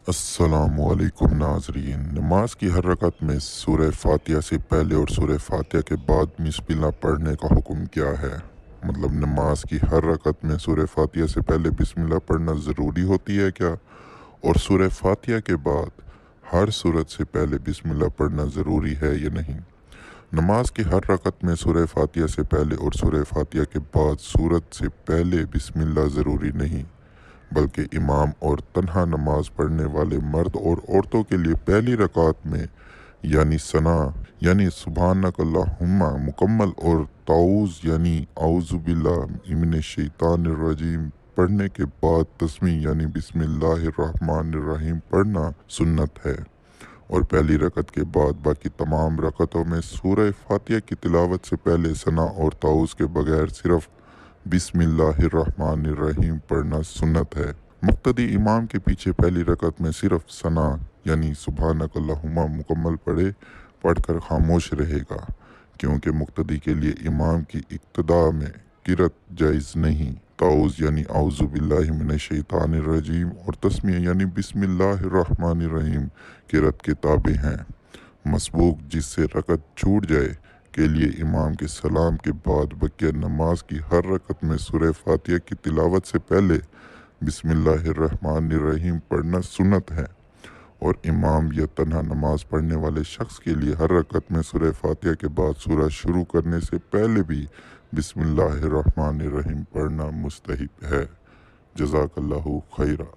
अस्सलामुअलैकुम नाज़रीन। नमाज की हर रकत में सूरह फातिहा से पहले और सूरह फातिहा के बाद बिस्मिल्लाह पढ़ने का हुक्म क्या है? मतलब नमाज की हर रकत में सूरह फातिहा से पहले बिस्मिल्लाह पढ़ना ज़रूरी होती है क्या? और सूरह फातिहा के बाद हर सूरत से पहले बिस्मिल्लाह पढ़ना ज़रूरी है या नहीं? नमाज की हर रकत में सूरह फातिहा से पहले और सूरह फातिहा के बाद सूरत से पहले बिस्मिल्लाह ज़रूरी नहीं, बल्कि इमाम और तन्हा नमाज पढ़ने वाले मर्द और औरतों के लिए पहली रकात में यानी सना यानी सुबहानक अल्लाहुम्मा मुकम्मल और ताऊज़ यानी औज़ुबिल्लाहि मिनश्शैतानिर्रजीम पढ़ने के बाद तस्मीह यानी बिस्मिल्लाहिर्रहमानिर्रहीम पढ़ना सुन्नत है। और पहली रकत के बाद बाकी तमाम रकतों में सूरह फातिहा की तिलावत से पहले सना और ताऊज़ के बगैर सिर्फ बिस्मिल्लाहिर्रहमानिर्रहीम पढ़ना सुन्नत है। मुक्तदी इमाम के पीछे पहली रकत में सिर्फ सना यानी सुबहानक अल्लाहुम्मा मुकम्मल पढ़कर खामोश रहेगा, क्योंकि मुक्तदी के लिए इमाम की इक्तदा में किरत जायज़ नहीं। ताऊज़ यानी औज़ु बिल्लाहि मिनश्शैतानिर्रजीम और तस्मीह यानी बिस्मिल्लाहिर्रहमानिर्रहीम किरत के ताबे हैं। मसबूक जिससे रकत छूट जाए के लिए इमाम के सलाम के बाद बकिया नमाज की हर रकत में सूरह फातिहा की तिलावत से पहले बिस्मिल्लाहिर्रहमानिर्रहीम पढ़ना सुन्नत है। और इमाम या तन्हा नमाज पढ़ने वाले शख्स के लिए हर रकत में सूरह फातिहा के बाद सूरह शुरू करने से पहले भी बिस्मिल्लाहिर्रहमानिर्रहीम पढ़ना मुस्तहिब है। जज़ाकल्लाहु खैरा।